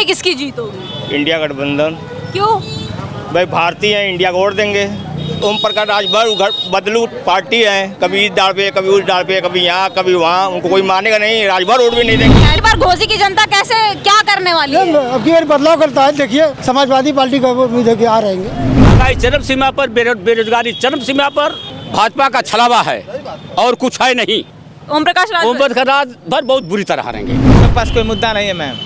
में किसकी जीत होगी? इंडिया गठबंधन। क्यों? भाई भारतीय हैं, इंडिया को वोट देंगे। ओम प्रकाश राजभर बदलू पार्टी है, कभी इस डाल पे कभी उस डाल पे, कभी यहाँ कभी वहाँ, उनको कोई मानेगा नहीं। राजभर वोट भी नहीं देंगे। पहली बार घोसी की जनता कैसे क्या करने वाली है? अब की बार बदलाव करता है। देखिए समाजवादी पार्टी का उम्मीद है कि आ रहेंगे। महंगाई चरम सीमा पर, बेरोजगारी चरम सीमा पर, भाजपा का छलावा है और कुछ है नहीं। ओम प्रकाश राजभर बहुत बुरी तरह हारेंगे। मेरे पास कोई मुद्दा नहीं है मैम।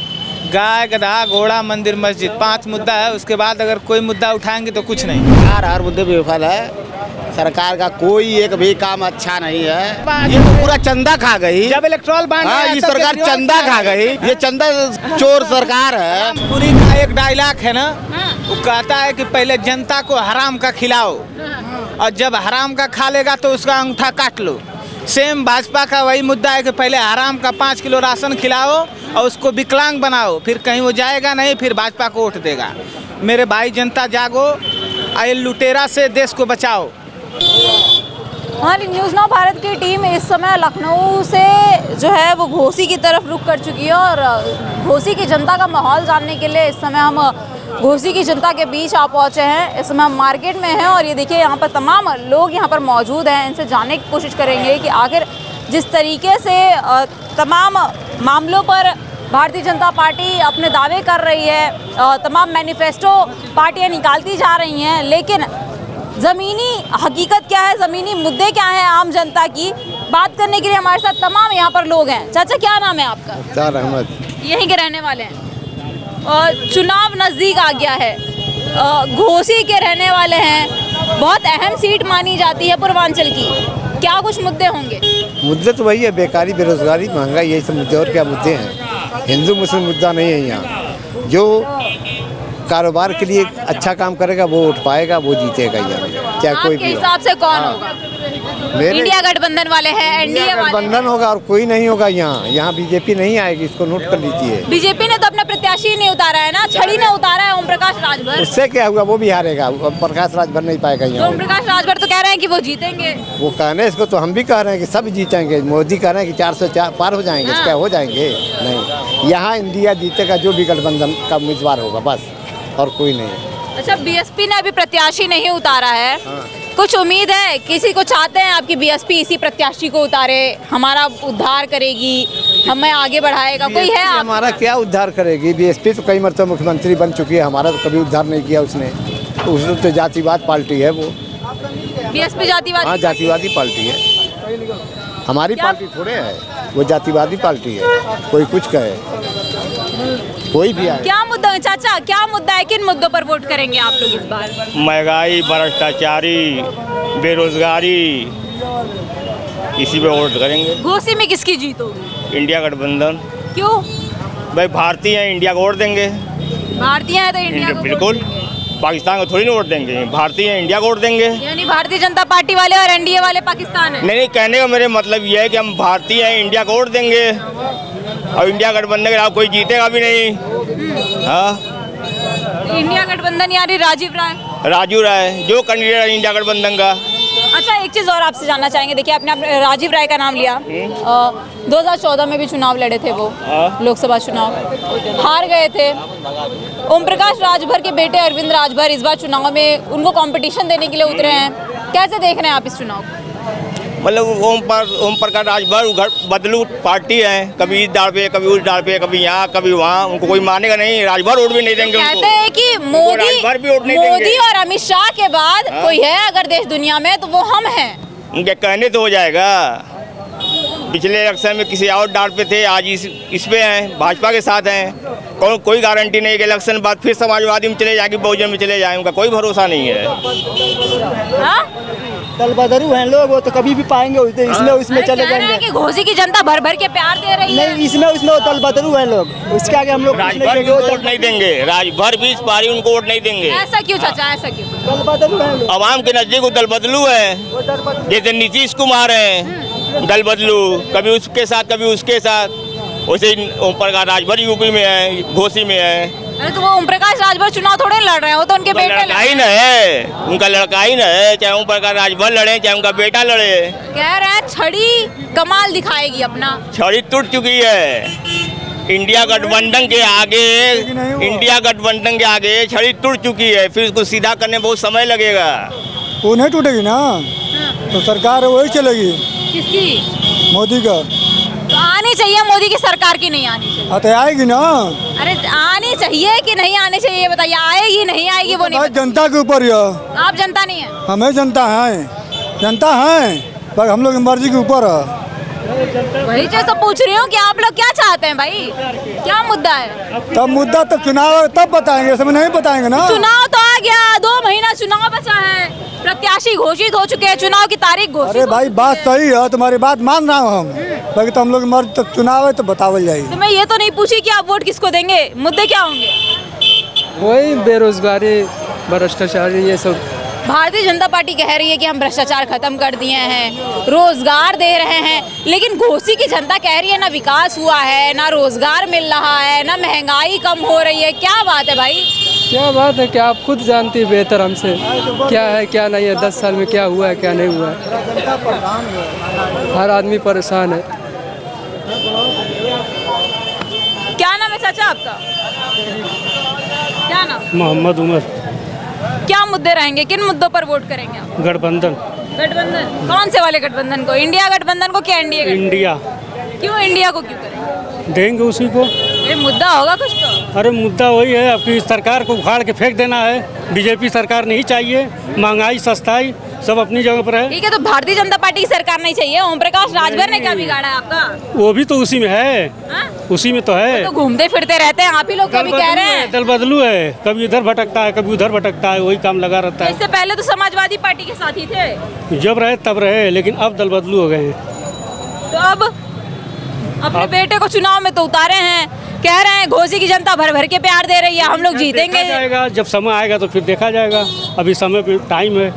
गाय गधा घोड़ा मंदिर मस्जिद 5 मुद्दा है। उसके बाद अगर कोई मुद्दा उठाएंगे तो कुछ नहीं। हर मुद्दे पे विफल है। सरकार का कोई एक भी काम अच्छा नहीं है। ये तो पूरा चंदा खा गई। जब इलेक्ट्रॉल बांट ये सरकार चंदा खा गई। ये चंदा चोर सरकार है। पूरी का एक डायलॉग है ना, वो कहता है कि पहले जनता को हराम का खिलाओ और जब हराम का खा लेगा तो उसका अंगूठा काट लो। सेम भाजपा का वही मुद्दा है कि पहले हराम का 5 किलो राशन खिलाओ और उसको विकलांग बनाओ, फिर कहीं वो जाएगा नहीं, फिर भाजपा को वोट देगा। मेरे भाई जनता जागो, आए लुटेरा से देश को बचाओ। हमारी न्यूज़ नाउ भारत की टीम इस समय लखनऊ से जो है वो घोसी की तरफ रुख कर चुकी है और घोसी की जनता का माहौल जानने के लिए इस समय हम घोसी की जनता के बीच आ पहुंचे हैं। इस समय हम मार्केट में हैं और ये देखिए यहाँ पर तमाम लोग यहाँ पर मौजूद हैं। इनसे जानने की कोशिश करेंगे कि आखिर जिस तरीके से तमाम मामलों पर भारतीय जनता पार्टी अपने दावे कर रही है, तमाम मैनिफेस्टो पार्टियाँ निकालती जा रही हैं, लेकिन ज़मीनी हकीकत क्या है, ज़मीनी मुद्दे क्या हैं आम जनता की, बात करने के लिए हमारे साथ तमाम यहाँ पर लोग हैं। चाचा क्या नाम है आपका? मुख्तार अहमद। यहीं के रहने वाले हैं। चुनाव नज़दीक आ गया है, घोसी के रहने वाले हैं, बहुत अहम सीट मानी जाती है पूर्वांचल की। क्या कुछ मुद्दे होंगे? मुद्दे तो वही है, बेकारी, बेरोजगारी, महंगाई, यही सब मुद्दे। और क्या मुद्दे हैं? हिंदू मुस्लिम मुद्दा नहीं है यहाँ। जो कारोबार के लिए अच्छा काम करेगा वो उठ पाएगा, वो जीतेगा यहाँ, चाहे कोई भी। आपके हिसाब से कौन होगा? इंडिया गठबंधन वाले हैं, एनडीए वाले गठबंधन होगा और कोई नहीं होगा यहाँ। यहाँ बीजेपी नहीं आएगी, इसको नोट कर लीजिए। बीजेपी ने तो अपना प्रत्याशी नहीं उतारा है ना, छड़ी ने उतारा है ओम प्रकाश राजभर। उससे क्या हुआ? वो भी हारेगा। प्रकाश राजभर नहीं पाएगा यहाँ। ओम प्रकाश राजभर तो कह रहे हैं कि वो जीतेंगे। वो कहने इसको तो हम भी कह रहे हैं कि सब जीतेंगे। मोदी कह रहे हैं कि 404 पार हो जाएंगे। क्या हो जाएंगे? नहीं, यहाँ इंडिया जीतेगा जो भी गठबंधन का उम्मीदवार होगा, बस, और कोई नहीं। अच्छा, बीएसपी ने अभी प्रत्याशी नहीं उतारा है। कुछ उम्मीद है? किसी को चाहते हैं आपकी बीएसपी इसी प्रत्याशी को उतारे, हमारा उद्धार करेगी, हमें आगे बढ़ाएगा? कोई है आप? हमारा क्या उद्धार करेगी? बीएसपी तो कई मरतबा मुख्यमंत्री बन चुकी है, हमारा तो कभी उद्धार नहीं किया उसने। उसने तो जातिवाद पार्टी है वो। बीएसपी जातिवादी? हाँ, जातिवादी पार्टी है। हमारी पार्टी थोड़े है, वो जातिवादी पार्टी है। कोई कुछ कहे, कोई भी आए। क्या मुद्दा है चाचा, क्या मुद्दा है? किन मुद्दों पर वोट करेंगे आप लोग इस बार? महंगाई, भ्रष्टाचारी, बेरोजगारी, इसी पे वोट करेंगे। घोसी में किसकी जीत होगी? इंडिया गठबंधन। क्यों? भाई भारतीय हैं, इंडिया को वोट देंगे। भारतीय है तो इंडिया को बिल्कुल, वोट देंगे। पाकिस्तान को थोड़ी ना वोट देंगे। भारतीय हैं, इंडिया को वोट देंगे। यानी भारतीय जनता पार्टी वाले और एनडीए वाले पाकिस्तान है? नहीं, कहने का मेरे मतलब ये है कि हम भारतीय हैं, इंडिया को वोट देंगे और इंडिया गठबंधन के खिलाफ कोई जीतेगा भी नहीं। हाँ, इंडिया गठबंधन यानी राजू राय जो कैंडिडेट है इंडिया गठबंधन का। अच्छा, एक चीज़ और आपसे जानना चाहेंगे। देखिए, आपने राजीव राय का नाम लिया। 2014 में भी चुनाव लड़े थे वो, लोकसभा चुनाव, हार गए थे। ओम प्रकाश राजभर के बेटे अरविंद राजभर इस बार चुनाव में उनको कंपटीशन देने के लिए उतरे हैं। कैसे देख रहे हैं आप इस चुनाव को? मतलब ओम प्रकाश राजभर बदलू पार्टी है, कभी इस डाल पे कभी उस डाल पे, कभी यहाँ कभी वहाँ, उनको कोई मानेगा नहीं। राजभर वोट भी नहीं देंगे। कहते हैं कि मोदी और अमित शाह के बाद कोई है अगर देश दुनिया में तो वो हम हैं। उनके कहने तो हो जाएगा। पिछले इलेक्शन में किसी और डाल पे थे, आज इस पे हैं, भाजपा के साथ हैं। कोई गारंटी नहीं कि इलेक्शन बाद फिर समाजवादी में चले जाएंगे, बहुजन में चले जाएंगे, उनका कोई भरोसा नहीं है। दल बदलू हैं लोग, वो तो कभी भी पाएंगे उसमें चले जाएंगे। कि घोसी की जनता भर भर के प्यार दे रही है। नहीं, इसमें दल बदलू हैं लोग, उसके आगे हम लोग राजभर भी वोट नहीं देंगे। राजभर भी इस बारी उनको वोट नहीं देंगे। ऐसा क्यों चाचा, ऐसा क्यों? दल बदलू हैं लोग। आवाम के नजदीक वो दल बदलू है। जैसे नीतीश कुमार है, दल बदलू, कभी उसके साथ कभी उसके साथ। वैसे ओम प्रकाश राजभर यूपी में है, घोसी में है। अरे तो वो ओम प्रकाश राजभर चुनाव थोड़े लड़ रहे हैं, वो तो उनके बेटे लड़का ही न है, उनका लड़का ही न है। चाहे ओम प्रकाश राजभर लड़े, चाहे उनका बेटा लड़े। कह रहे हैं छड़ी कमाल दिखाएगी अपना। छड़ी टूट चुकी है। इंडिया गठबंधन के आगे छड़ी टूट चुकी है, फिर उसको सीधा करने बहुत समय लगेगा। वो नहीं टूटेगी ना, तो सरकार वही चलेगी किसकी? मोदी का। तो आनी चाहिए मोदी की सरकार की, नहीं आनी चाहिए? तो आएगी ना। अरे आनी चाहिए कि नहीं आनी चाहिए ये बताइए, आएगी नहीं आएगी वो नहीं बताइए। जनता के ऊपर है। आप जनता नहीं है? हमें जनता है, जनता है, पर हम लोग की मर्जी के ऊपर है। वही चीज तो पूछ रही हूँ कि आप लोग क्या चाहते हैं भाई, क्या मुद्दा है? तब मुद्दा तब चुनाव है, तब बताएंगे, समय नहीं बताएंगे ना। चुनाव तो आ गया, 2 महीना चुनाव बचा है, प्रत्याशी घोषित हो चुके हैं, चुनाव की तारीख घोषित। अरे भाई बात सही है, तुम्हारी बात मान रहा हूँ हम, बाकी तो हम लोग मर्जी तक चुनाव है तो बतावल जाएगी। तो मैं ये तो नहीं पूछी कि आप वोट किसको देंगे, मुद्दे क्या होंगे? वही बेरोजगारी, भ्रष्टाचार, ये सब। भारतीय जनता पार्टी कह रही है कि हम भ्रष्टाचार खत्म कर दिए हैं, रोजगार दे रहे हैं, लेकिन घोसी की जनता कह रही है ना विकास हुआ है, ना रोजगार मिल रहा है, ना महंगाई कम हो रही है। क्या बात है भाई? क्या बात है, क्या आप खुद जानती है बेहतर हमसे, क्या है क्या नहीं है, 10 साल में क्या हुआ है क्या नहीं हुआ है। हर आदमी परेशान है। क्या नाम है चाचा आपका? क्या नाम? मोहम्मद उमर। क्या मुद्दे रहेंगे, किन मुद्दों पर वोट करेंगे आप? गठबंधन। गठबंधन कौन से वाले गठबंधन को? इंडिया गठबंधन को क्या एनडीए? इंडिया। क्यों इंडिया को क्यों करेंगे? देंगे उसी को। ये मुद्दा होगा कुछ तो? अरे मुद्दा वही है, आपकी सरकार को उखाड़ के फेंक देना है। बीजेपी सरकार नहीं चाहिए, महंगाई सस्ताई सब अपनी जगह पर है। ठीक है, तो भारतीय जनता पार्टी की सरकार नहीं चाहिए। ओम प्रकाश राजभर ने क्या बिगाड़ा है आपका? वो भी तो उसी में है। हाँ? उसी में तो है। तो घूमते फिरते रहते हैं, आप ही लोग कभी कह रहे हैं। दल बदलू है, कभी इधर भटकता है कभी उधर भटकता है, वही काम लगा रहता है। इससे पहले तो समाजवादी पार्टी के साथ ही थे। जब रहे तब रहे, लेकिन अब दल बदलू हो गए हैं। तो अब अपने बेटे को चुनाव में तो उतारे हैं, कह रहे हैं घोसी की जनता भर भर के प्यार दे रही है, हम लोग जीतेंगे। देखा जाएगा, जब समय आएगा तो फिर देखा जाएगा, अभी समय पे टाइम है।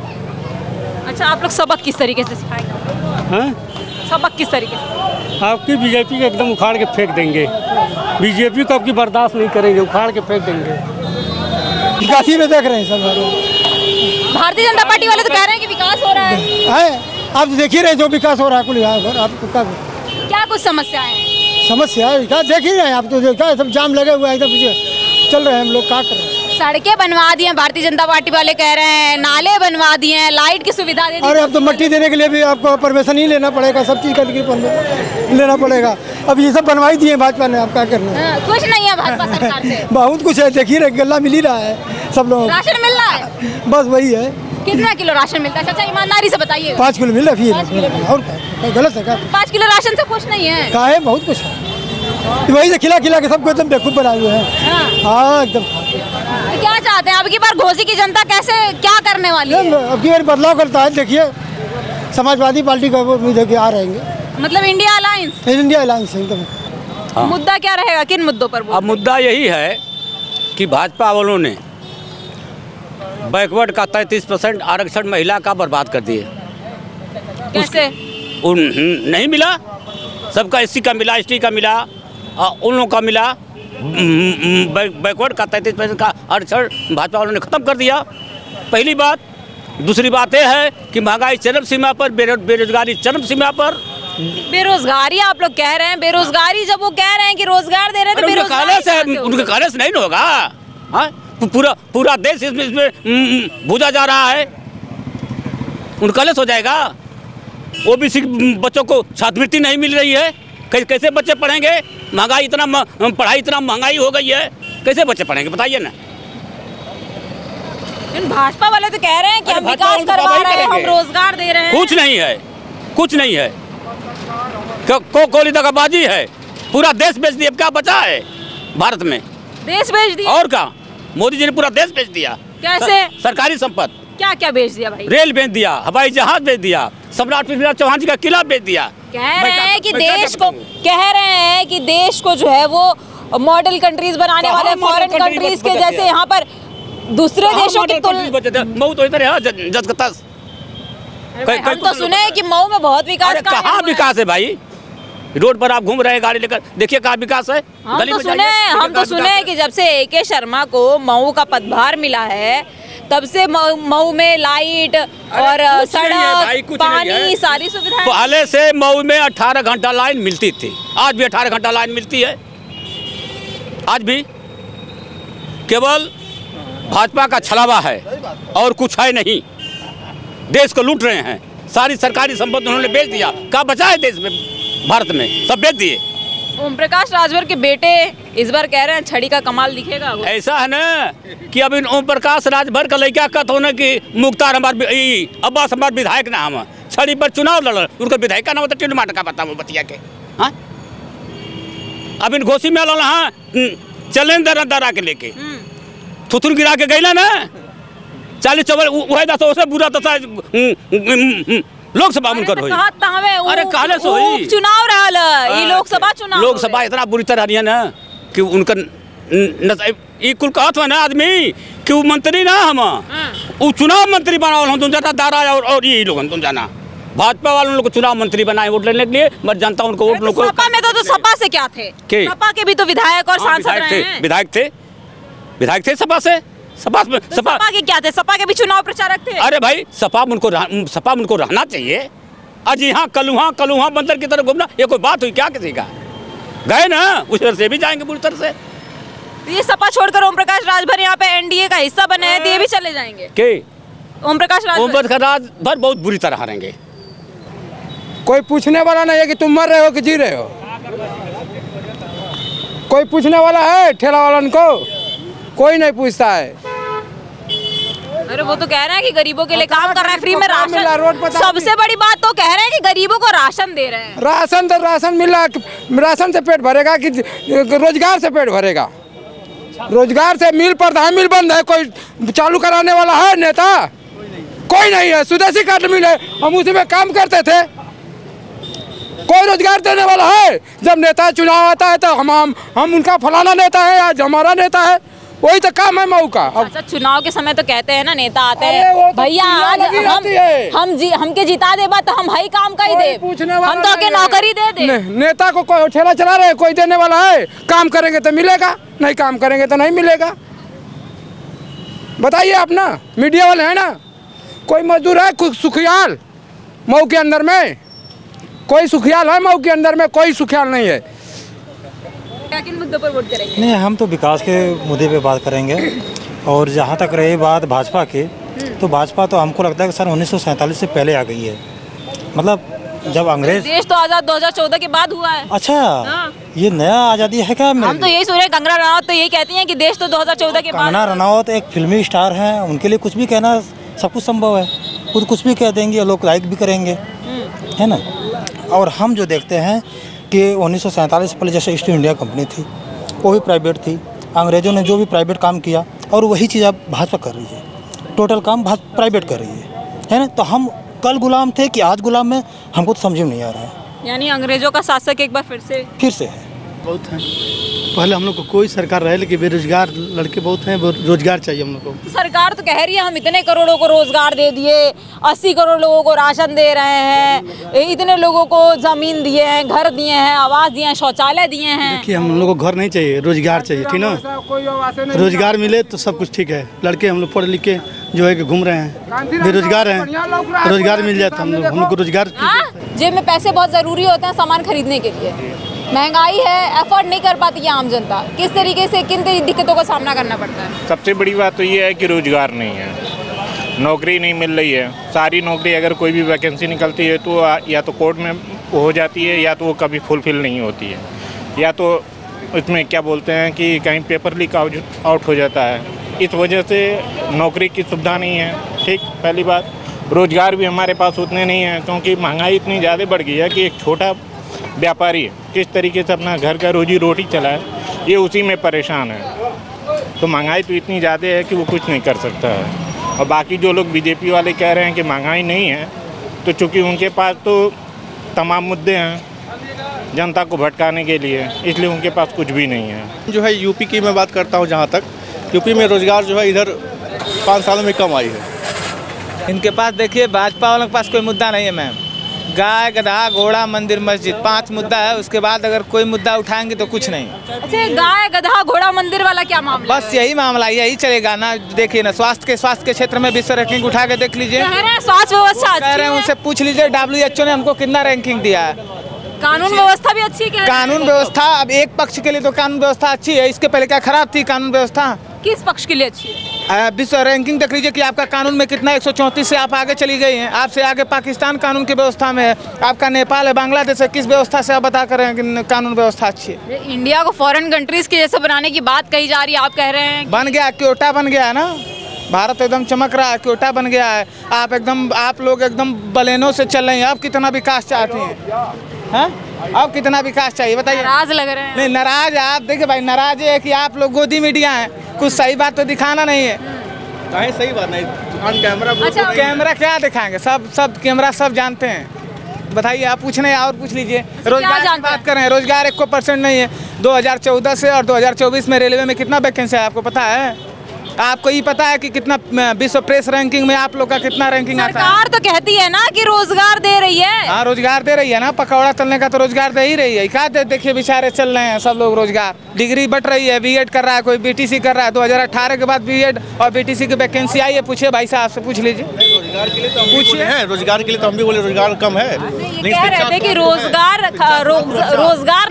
अच्छा, आप लोग सबक किस तरीके से सिखाएंगे? हाँ? सबक किस तरीके से? आपकी बीजेपी को एकदम उखाड़ के फेंक देंगे। बीजेपी को आपकी बर्दाश्त नहीं करेंगे, उखाड़ के फेंक देंगे। विकास ही में देख रहे हैं सब। भारतीय जनता पार्टी वाले तो कह रहे हैं कि विकास हो रहा है। आप देख ही रहे जो विकास हो रहा है, कुल यहाँ पर आपको क्या कुछ समस्याएं हैं? समस्या है, विकास देख ही रहे हैं आप, तो देखा है सब जाम लगे हुए हैं, एकदम चल रहे हैं, हम लोग क्या कर रहे हैं। सड़कें बनवा दी हैं भारतीय जनता पार्टी वाले कह रहे हैं, नाले बनवा दिए हैं, लाइट की सुविधा दे दी। अरे अब तो मिट्टी देने के लिए भी आपको परमिशन ही लेना पड़ेगा, सब चीज़ का लेना पड़ेगा। अब ये सब बनवाई दिए भाजपा ने, आप क्या करना है? कुछ नहीं है भाजपा सरकार से। बहुत कुछ है, देख ही रहे, गल्ला मिल ही रहा है सब लोग। राशन मिल रहा है? बस वही है। कितना किलो राशन मिलता है चाचा, ईमानदारी से बताइए? 5 किलो मिल रहा है। 5 किलो और क्या गलत है क्या? 5 किलो राशन से कुछ नहीं है। कहा है, बहुत कुछ है, वही से खिला खिला के सबको एकदम बेवकूफ़ बनाए हुए हैं। हाँ एकदम। तो क्या चाहते हैं अब की बार घोसी की जनता, कैसे क्या करने वाली है? अब की बार बदलाव करता है, देखिए समाजवादी पार्टी का उम्मीद है कि आ रहेंगे, मतलब इंडिया अलायंस। इंडिया अलायंस एकदम। मुद्दा क्या रहेगा, किन मुद्दों पर? अब मुद्दा यही है कि भाजपा वालों ने बैकवर्ड का 33% आरक्षण महिला का बर्बाद कर दिए। कैसे? नहीं मिला, सबका एससी का मिला, एसटी का मिला, उन लोगों का मिला। बैकवर्ड का 33% का आरक्षण भाजपा वालों ने ख़त्म कर दिया, पहली बात। दूसरी बात यह है कि महंगाई चरम सीमा पर, बेरोजगारी चरम सीमा पर। बेरोजगारी आप लोग कह रहे हैं, बेरोजगारी जब वो कह रहे हैं कि रोजगार दे रहे हैं तो बेरोजगारी उनके कहने से नहीं होगा। हाँ? पूरा देश इसमें भूजा जा रहा है, उनका कलेश हो जाएगा। ओबीसी बच्चों को छात्रवृत्ति नहीं मिल रही है, कैसे बच्चे पढ़ेंगे? महंगाई इतना, पढ़ाई इतना महंगाई हो गई है, कैसे बच्चे पढ़ेंगे बताइए ना? भाजपा वाले तो कह रहे हैं कि हम विकास करवा रहे हैं, हम रोजगार दे रहे हैं। कुछ नहीं है, कुछ नहीं है, कोली दगाबाजी है। पूरा देश बेच दिया, क्या बचा है भारत में? देश बेच दिया। और क्या, मोदी जी ने पूरा देश बेच दिया। कैसे? सरकारी संपत्ति क्या क्या बेच दिया भाई? रेल बेच दिया, हवाई जहाज बेच दिया, सम्राट पृथ्वीराज चौहान जी का किला बेच दिया। कह रहे हैं कि देश को जो है वो मॉडल कंट्रीज बनाने वाले, फॉरेन कंट्रीज के जैसे यहाँ पर दूसरे देशों की तुलना। मऊ तो इधर है जस का तस। हम तो सुने हैं कि मऊ में बहुत विकास। कहाँ विकास है भाई? रोड पर आप घूम रहे हैं गाड़ी लेकर, देखिए कहाँ विकास है। हम तो सुने कि जब से AK शर्मा को मऊ का पदभार मिला है, तब से मऊ में लाइट और सड़क, पानी, सारी सुविधाएं। पहले से मऊ में 18 घंटा लाइन मिलती थी, आज भी 18 घंटा लाइन मिलती है। आज भी केवल भाजपा का छलावा है और कुछ है नहीं। देश को लूट रहे हैं, सारी सरकारी संपत्ति उन्होंने बेच दिया। क्या बचा है देश में, भारत में? सब बेच दिए। ओम प्रकाश राजभर के बेटे इस बार कह रहे हैं छड़ी का कमाल दिखेगा। ऐसा है ना कि अब इन ओम प्रकाश राजभर का लड़का कत होने की मुख्तार अब्बास हमारे विधायक ना हम छड़ी पर चुनाव लड़, उनका विधायक का नाम होता टिंड माट का पता वो बतिया के। हाँ अब इन घोसी में लड़ा हाँ चले दरा के लेके थुथुन गिरा के गई ना 40-44 वह दस उससे बुरा दशा लोकसभा में करो। अरे कहले सो चुनाव रहा ये लोकसभा चुनाव, लोकसभा इतना बुरी तरह रही है ना कि उनका कुल कहत हुआ ना आदमी कि वो मंत्री ना हम वो चुनाव मंत्री बनाओ हम तुम जाना दारा और ये लोग तुम जाना भाजपा वालों लोग को चुनाव मंत्री बनाए वोट लेने के लिए, मगर जनता उनको वोट लोग सपा में तो सपा से क्या थे? सपा के भी तो विधायक और सांसद रहे हैं। विधायक थे सपा से। सपा के क्या थे? सपा के भी चुनाव प्रचारक थे। अरे भाई सपा उनको रहना चाहिए। आज यहाँ कलुहा बंदर की तरह घूमना ये कोई बात हुई क्या? किसी का गए ना उस तरह से भी जाएंगे बुरी तरह से। ये सपा छोड़कर ओम प्रकाश राजभर यहाँ पे एनडीए का हिस्सा बने हैं, ये भी चले जाएंगे। के ओम प्रकाश राजभर बहुत बुरी तरह हारेंगे। कोई पूछने वाला नहीं है कि तुम मर रहे हो कि जी रहे हो। कोई पूछने वाला है ठेला वालन को? कोई नहीं पूछता है। अरे वो तो कह रहे हैं कि गरीबों के लिए काम कर रहे हैं, फ्री में राशन। सबसे बड़ी बात तो कह रहे हैं कि गरीबों को राशन दे रहे हैं। राशन मिल रहा, राशन से पेट भरेगा कि रोजगार से पेट भरेगा? रोजगार से मिल मिल बंद है, कोई चालू कराने वाला है नेता? कोई नहीं है। स्वदेशी कार्ड मिल है, हम उसी में काम करते थे। कोई रोजगार देने वाला है? जब नेता चुनाव आता है तो हम उनका फलाना नेता है, आज हमारा नेता है, वही तो काम है मऊ का। अच्छा चुनाव के समय तो कहते हैं ना नेता आते हैं भैया आज हमके जिता दे तो हम भाई काम का ही दे, हम तो के नौकरी दे दे। नेता को कोई ठेला चला रहे, कोई देने वाला है? काम करेंगे तो मिलेगा, नहीं काम करेंगे तो नहीं मिलेगा। बताइए आप ना, मीडिया वाले हैं ना। कोई मजदूर है सुखियाल मऊ के अंदर में? कोई सुखियाल है मऊ के अंदर में? कोई सुखियाल नहीं है। किन मुद्दों पर वोट करेंगे? नहीं, हम तो विकास के मुद्दे पे बात करेंगे। और जहाँ तक रही बात भाजपा की, तो भाजपा तो हमको लगता है कि सन 1947 से पहले आ गई है। मतलब जब अंग्रेज देश तो आज़ाद 2014 के बाद हुआ है। अच्छा हाँ। ये नया आज़ादी है क्या? हम तो यही सुन रहे हैं। कंगना रनावत तो यही कहती हैं कि देश तो 2014 के बाद। कंगना रनावत एक फिल्मी स्टार हैं, उनके लिए कुछ भी कहना सब कुछ संभव है। खुद कुछ भी कह देंगे, लोग लाइक भी करेंगे, है ना। और हम जो देखते हैं कि 1947 से पहले जैसे ईस्ट इंडिया कंपनी थी, वो भी प्राइवेट थी। अंग्रेज़ों ने जो भी प्राइवेट काम किया और वही चीज़ अब भाजपा कर रही है। टोटल काम प्राइवेट कर रही है ना। तो हम कल गुलाम थे कि आज गुलाम में, हमको तो समझ में नहीं आ रहा है। यानी अंग्रेज़ों का शासक एक बार फिर से है। बहुत हैं। पहले हम लोग को कोई सरकार रहे, लेकिन बेरोजगार लड़के बहुत हैं, रोजगार चाहिए हम लोग को। सरकार तो कह रही है हम इतने करोड़ों को रोजगार दे दिए, 80 करोड़ लोगों को राशन दे रहे हैं, इतने लोगों को जमीन दिए हैं, घर दिए हैं, आवास दिए हैं, शौचालय दिए हैं। देखिए हम लोग को घर नहीं चाहिए, रोजगार चाहिए, ठीक ना। रोजगार मिले तो सब कुछ ठीक है। लड़के हम लोग पढ़ लिख के जो है कि घूम रहे हैं, बेरोजगार हैं, रोजगार मिल जाए तो हम लोग को रोजगार। जेब में पैसे बहुत ज़रूरी होते हैं सामान खरीदने के लिए। महंगाई है, अफोर्ड नहीं कर पाती है आम जनता। किस तरीके से किन दिक्कतों का सामना करना पड़ता है? सबसे बड़ी बात तो ये है कि रोजगार नहीं है, नौकरी नहीं मिल रही है। सारी नौकरी अगर कोई भी वैकेंसी निकलती है तो या तो कोर्ट में हो जाती है, या तो वो कभी फुलफिल नहीं होती है, या तो उसमें क्या बोलते हैं कि कहीं पेपर लीक आउट हो जाता है। इस वजह से नौकरी की सुविधा नहीं है। ठीक, पहली बात। रोज़गार भी हमारे पास उतने नहीं हैं, क्योंकि महंगाई इतनी ज़्यादा बढ़ गई है कि एक छोटा व्यापारी किस तरीके से अपना घर का रोजी रोटी चलाए, ये उसी में परेशान है। तो महंगाई तो इतनी ज़्यादा है कि वो कुछ नहीं कर सकता है। और बाकी जो लोग बीजेपी वाले कह रहे हैं कि महंगाई नहीं है, तो चूँकि उनके पास तो तमाम मुद्दे हैं जनता को भटकाने के लिए, इसलिए उनके पास कुछ भी नहीं है। जो है यूपी की मैं बात करता हूँ, जहाँ तक यूपी में रोजगार जो है इधर 5 सालों में कम आई है। इनके पास देखिए भाजपा वालों के पास कोई मुद्दा नहीं है मैम। गाय, गधा, घोड़ा, मंदिर, मस्जिद, 5 मुद्दा है। उसके बाद अगर कोई मुद्दा उठाएंगे तो कुछ नहीं। अच्छा, गाय, गधा, घोड़ा, मंदिर वाला क्या मामला? बस यही मामला, यही चलेगा ना। देखिए ना, स्वास्थ्य के क्षेत्र में विश्व रैंकिंग उठा के देख लीजिए। स्वास्थ्य व्यवस्था कह रहे हैं, उनसे पूछ लीजिए WHO ने हमको कितना रैंकिंग दिया है। कानून व्यवस्था भी अच्छी है? कानून व्यवस्था अब एक पक्ष के लिए तो कानून व्यवस्था अच्छी है, इसके पहले क्या खराब थी कानून व्यवस्था? किस पक्ष के लिए अच्छी है? विश्व रैंकिंग देख लीजिए कि आपका कानून में कितना 134 से आप आगे चली गई हैं। आपसे आगे पाकिस्तान कानून की व्यवस्था में है, आपका नेपाल है, बांग्लादेश है। किस व्यवस्था से आप बता कर रहे हैं कि कानून व्यवस्था अच्छी है? इंडिया को फॉरेन कंट्रीज के जैसे बनाने की बात कही जा रही है, आप कह रहे हैं बन गया, क्योटा बन गया है ना, भारत एकदम चमक रहा है, क्योटा बन गया है। आप लोग एकदम बलेनों से चल रहे हैं। अब कितना विकास चाहते हैं? अब कितना विकास चाहिए बताइए? नाराज लग रहे हैं। नहीं नाराज आप देखिए भाई, नाराज है कि आप लोग गोदी मीडिया हैं, कुछ सही बात तो दिखाना नहीं है। नहीं सही बात नहीं, कैमरा अच्छा, कैमरा क्या दिखाएंगे? सब कैमरा सब जानते हैं। बताइए, आप पूछने और पूछ लीजिए। रोजगार की बात कर रहे हैं, रोजगार 1% नहीं है। 2014 से और 2024 में रेलवे में कितना वैकेंसी है आपको पता है? आपको ये पता है कि कितना विश्व प्रेस रैंकिंग में आप लोग का कितना रैंकिंग आता है? सरकार तो कहती है ना कि रोजगार दे रही है। हाँ रोजगार दे रही है ना, पकौड़ा तलने का तो रोजगार दे ही रही है। क्या देखिए बेचारे चल रहे हैं सब लोग रोजगार। डिग्री बट रही है, बीएड कर रहा है, कोई बीटीसी कर रहा है। 2018 के बाद बीएड और बीटीसी की वैकेंसी आई है। पूछिए भाई साहब से, पूछ लीजिए। रोजगार के लिए तो हम भी बोले हैं, रोजगार के लिए तो हम भी बोले रोजगार कम है। ये कह रहे थे कि रोजगार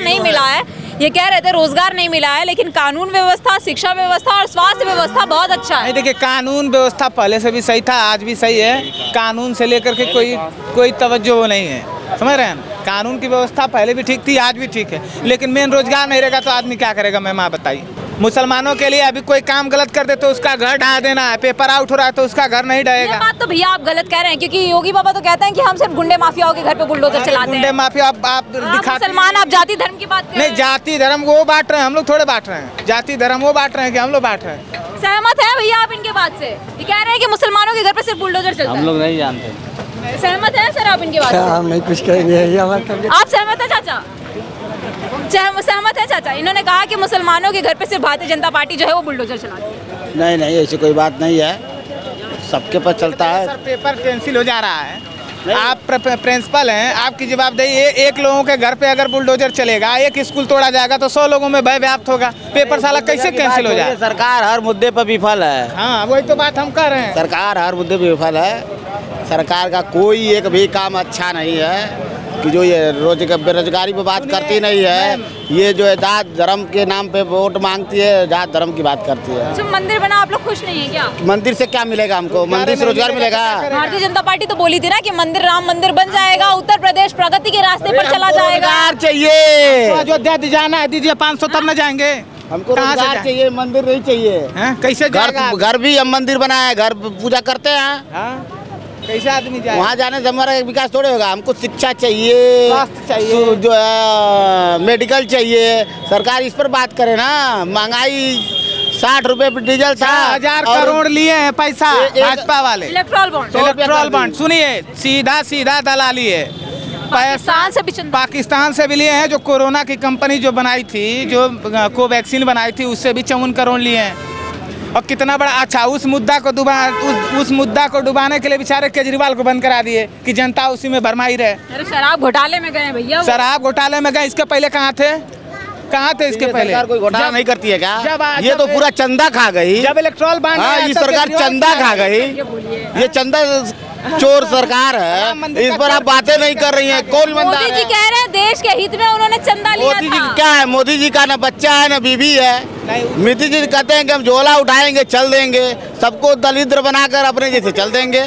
नहीं मिला है, ये कह रहे थे रोजगार नहीं मिला है, लेकिन कानून व्यवस्था, शिक्षा व्यवस्था और स्वास्थ्य व्यवस्था बहुत अच्छा है। देखिए कानून व्यवस्था पहले से भी सही था, आज भी सही है। कानून से लेकर के कोई तवज्जो नहीं है, समझ रहे हैं ना? कानून की व्यवस्था पहले भी ठीक थी, आज भी ठीक है, लेकिन मेन रोजगार नहीं रहेगा तो आदमी क्या करेगा? मैम आप बताइए। मुसलमानों के लिए अभी कोई काम गलत कर दे तो उसका घर ढा देना है, पेपर आउट हो रहा है तो उसका घर नहीं ढहेगा। ये बात तो भैया आप गलत कह रहे हैं, क्योंकि योगी बाबा तो कहते हैं कि हम सिर्फ गुंडे माफियाओं के घर पे बुलडोजर चलाते हैं। गुंडे माफिया आप दिखाते मुसलमान, आप जाति धर्म की बात कर रहे हैं। नहीं, जाति धर्म वो बांट रहे हैं, हम लोग थोड़े बांट रहे हैं। जाति धर्म वो बांट रहे हैं कि हम लोग बांट रहे हैं। सहमत है भैया आप इनके बात से? ये कह रहे हैं कि मुसलमानों के घर पे सिर्फ बुलडोजर चलता है। हम लोग नहीं जानते। सहमत है सर आप इनके बात से? हम नहीं कुछ कहेंगे। आप सहमत है चाचा? सहमत है चाचा? इन्होंने कहा कि मुसलमानों के घर पे सिर्फ भारतीय जनता पार्टी जो है वो बुलडोजर चलाती है। नहीं नहीं, ऐसी कोई बात नहीं है, सबके पास चलता है। सर पेपर कैंसिल हो जा रहा है, आप प्रिंसिपल हैं, आपकी जवाबदेही। एक लोगों के घर पे अगर बुलडोजर चलेगा, एक स्कूल तोड़ा जाएगा तो 100 लोगों में भय व्याप्त होगा। पेपर साला कैसे कैंसिल हो जाए? सरकार हर मुद्दे पर विफल है। हाँ वही तो बात हम कर रहे हैं, सरकार हर मुद्दे पर विफल है। सरकार का कोई एक भी काम अच्छा नहीं है कि जो ये बेरोजगारी पे बात करती नहीं है। ये जो है जात धर्म के नाम पे वोट मांगती है, जात धर्म की बात करती है। अच्छा, मंदिर बना, आप लोग खुश नहीं है क्या? मंदिर से क्या मिलेगा हमको? मंदिर से रोजगार मिलेगा? भारतीय जनता पार्टी तो बोली थी ना कि मंदिर, राम मंदिर बन जाएगा, उत्तर प्रदेश प्रगति के रास्ते पर चला जाएगा। रोजगार चाहिए, अयोध्या जाना है, दीजिए 500 तब न जाएंगे। हमको रोजगार चाहिए, मंदिर नहीं चाहिए। कैसे घर भी हम मंदिर बनाए, घर पूजा करते हैं, कैसे आदमी जाए? वहाँ जाने से हमारा विकास थोड़े होगा। हमको शिक्षा चाहिए, स्वास्थ्य चाहिए, जो है मेडिकल चाहिए। सरकार इस पर बात करे ना। महंगाई 60 रुपए पर डीजल था, 1000 करोड़ लिए हैं पैसा भाजपा वाले। इलेक्ट्रॉल बॉन्ड सुनिए, सीधा दलाली है। पाकिस्तान से भी लिए हैं, जो कोरोना की कंपनी जो बनाई थी, जो कोवैक्सीन बनाई थी, उससे भी 54 करोड़ लिए हैं। और कितना बड़ा अच्छा उस मुद्दा को डुबाने के लिए बेचारे केजरीवाल को बंद करा दिए कि जनता उसी में भरमाई रहे। अरे शराब घोटाले में गए भैया, शराब घोटाले में गए। इसके पहले कहाँ थे इसके पहले? सरकार कोई घोटाला नहीं करती है क्या? ये तो पूरा चंदा खा गई। जब इलेक्ट्रॉल बॉन्ड, ये सरकार चंदा खा गई। ये चंदा चोर सरकार है, इस पर आप बातें नहीं कर रही हैं। कौन ईमानदार है? मोदी जी कह रहे हैं देश के हित में उन्होंने चंदा लिया था। मोदी जी क्या है? मोदी जी का ना बच्चा है ना बीवी है। मोदी जी कहते हैं कि हम झोला उठाएंगे चल देंगे, सबको दलिद्र बनाकर अपने जैसे चल देंगे।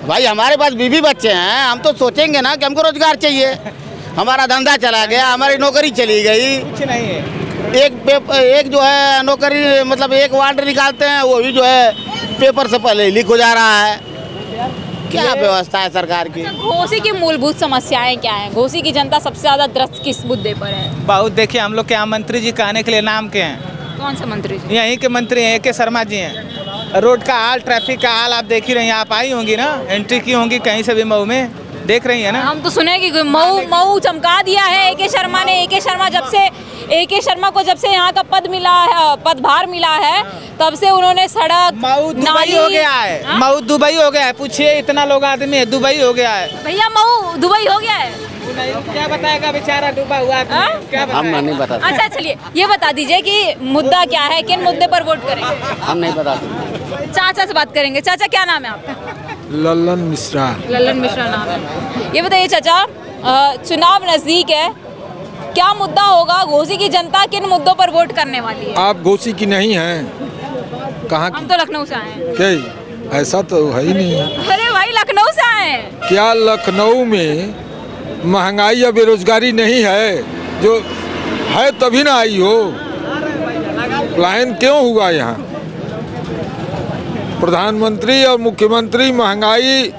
भाई हमारे पास बीवी बच्चे हैं, हम तो सोचेंगे ना कि हमको रोजगार चाहिए। हमारा धंधा चला गया, हमारी नौकरी चली गई। कुछ नहीं है। एक जो है नौकरी, मतलब एक वार्ड निकालते हैं, वो भी जो है पेपर से पहले लीक हो जा रहा है। क्या व्यवस्था है सरकार की? घोसी की मूलभूत समस्याएं क्या हैं? घोसी की जनता सबसे ज्यादा त्रस्त किस मुद्दे पर है? बहुत देखिए, हम लोग के यहाँ मंत्री जी कहने के लिए नाम के हैं। कौन से मंत्री जी? यहीं के मंत्री हैं, AK शर्मा जी हैं। रोड का हाल, ट्रैफिक का हाल आप देख ही रही हैं। आप आई होंगी ना, एंट्री की होंगी कहीं से भी मऊ में, देख रही है ना। हम तो सुने कि मऊ चमका दिया है AK शर्मा ने। AK शर्मा को जब से यहाँ का पदभार मिला है, तब से उन्होंने सड़क, मऊ दुबई हो गया है। मऊ दुबई हो गया है। पूछिए, इतना लोग आदमी है, दुबई हो गया है भैया। मऊ दुबई हो गया है। क्या बताएगा बेचारा डूबा हुआ? क्या हम नहीं बता। अच्छा चलिए, ये बता दीजिए कि मुद्दा क्या है, किन मुद्दे पर वोट करेंगे? हम नहीं बता। चाचा से बात करेंगे। चाचा क्या नाम है आपका? लल्लन मिश्रा। लल्लन मिश्रा नाम है। ये बताइए चाचा, चुनाव नजदीक है, क्या मुद्दा होगा? घोसी की जनता किन मुद्दों पर वोट करने वाली है? आप घोसी की नहीं हैं, कहाँ हम तो लखनऊ से आए हैं। क्या ऐसा तो है ही नहीं। अरे भाई लखनऊ से आए हैं। क्या लखनऊ में महंगाई या बेरोजगारी नहीं है? जो है तभी ना आई हो। प्लान क्यों हुआ यहाँ? प्रधानमंत्री और मुख्यमंत्री महंगाई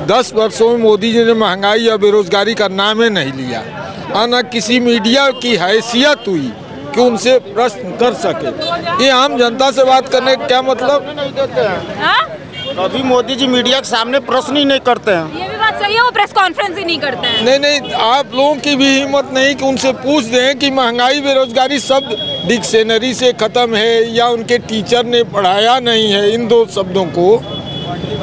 10 वर्षों में मोदी जी ने महंगाई या बेरोजगारी का नाम ही नहीं लिया। और न किसी मीडिया की हैसियत हुई कि उनसे प्रश्न कर सके। ये आम जनता से बात करने का क्या मतलब? कभी मोदी जी मीडिया के सामने प्रश्न ही नहीं करते हैं। ये भी बात सही है, वो प्रेस कॉन्फ्रेंस ही नहीं करते हैं। नहीं, आप लोगों की भी हिम्मत नहीं कि उनसे पूछ दें कि महंगाई बेरोजगारी शब्द डिक्शनरी से ख़त्म है या उनके टीचर ने पढ़ाया नहीं है। इन दो शब्दों को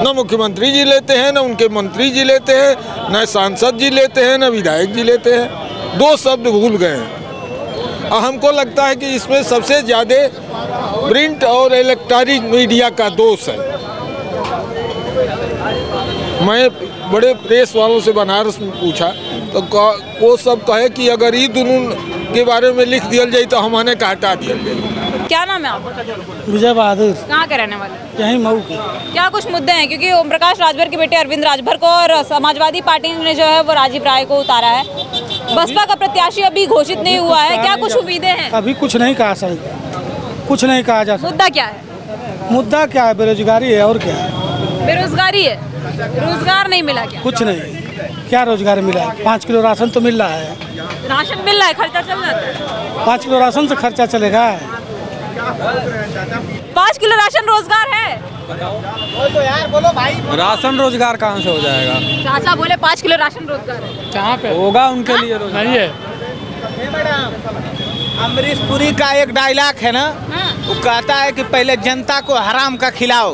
न मुख्यमंत्री जी लेते हैं, न उनके मंत्री जी लेते हैं, न सांसद जी लेते हैं, न विधायक जी लेते हैं। 2 शब्द भूल गए हैं। और हमको लगता है कि इसमें सबसे ज़्यादा प्रिंट और इलेक्ट्रॉनिक मीडिया का दोष है। मैं बड़े प्रेस वालों से बनारस में पूछा तो वो सब कहे कि अगर ये दोनों के बारे में लिख दिया जाए तो हमने का हटा दिया जाए। क्या नाम है आपका? विजय बहादुर। कहाँ के रहने वाले? यहीं मऊ के। क्या कुछ मुद्दे हैं? क्योंकि ओम प्रकाश राजभर के बेटे अरविंद राजभर को और समाजवादी पार्टी ने जो है वो राजीव राय को उतारा है। बसपा का प्रत्याशी अभी घोषित नहीं हुआ है, क्या कुछ उम्मीदें हैं? अभी कुछ नहीं कहा सही, कुछ नहीं कहा जा सकता। मुद्दा क्या है? मुद्दा क्या है? बेरोजगारी है और क्या है? बेरोजगारी है, रोजगार नहीं मिला क्या? कुछ नहीं। क्या रोजगार मिला है? 5 किलो राशन तो मिल रहा है। राशन मिल रहा है, खर्चा चल जाता है। 5 किलो राशन से खर्चा चलेगा? 5 किलो राशन रोजगार है? तो यार बोलो भाई। राशन रोजगार कहाँ से हो जाएगा? चाचा बोले 5 किलो राशन रोजगार है। कहाँ पे होगा उनके लिए? नहीं है। अमरीश पुरी का एक डायलॉग है ना, वो कहता है कि पहले जनता को हराम का खिलाओ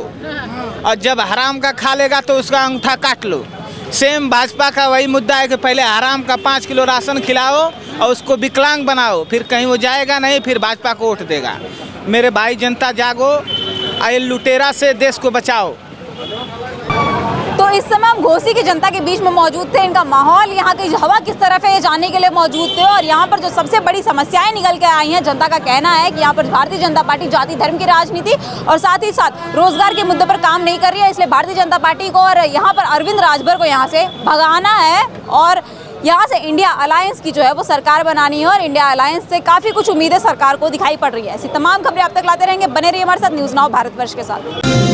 और जब हराम का खा लेगा तो उसका अंगूठा काट लो। सेम भाजपा का वही मुद्दा है कि पहले हराम का 5 किलो राशन खिलाओ और उसको विकलांग बनाओ, फिर कहीं वो जाएगा नहीं, फिर भाजपा को वोट देगा। मेरे भाई जनता जागो, आए लुटेरा से देश को बचाओ। तो इस समय हम घोसी की जनता के बीच में मौजूद थे। इनका माहौल, यहाँ की हवा किस तरफ है ये जानने के लिए मौजूद थे। और यहाँ पर जो सबसे बड़ी समस्याएं निकल के आई हैं, जनता का कहना है कि यहाँ पर भारतीय जनता पार्टी जाति धर्म की राजनीति और साथ ही साथ रोजगार के मुद्दे पर काम नहीं कर रही है। इसलिए भारतीय जनता पार्टी को और यहाँ पर अरविंद राजभर को यहाँ से भगाना है और यहाँ से इंडिया अलायंस की जो है वो सरकार बनानी है। और इंडिया अलायंस से काफ़ी कुछ उम्मीदें सरकार को दिखाई पड़ रही है। ऐसी तमाम खबरें आप तक लाते रहेंगे। बने रहिए हमारे साथ न्यूज़ नाउ भारतवर्ष के साथ।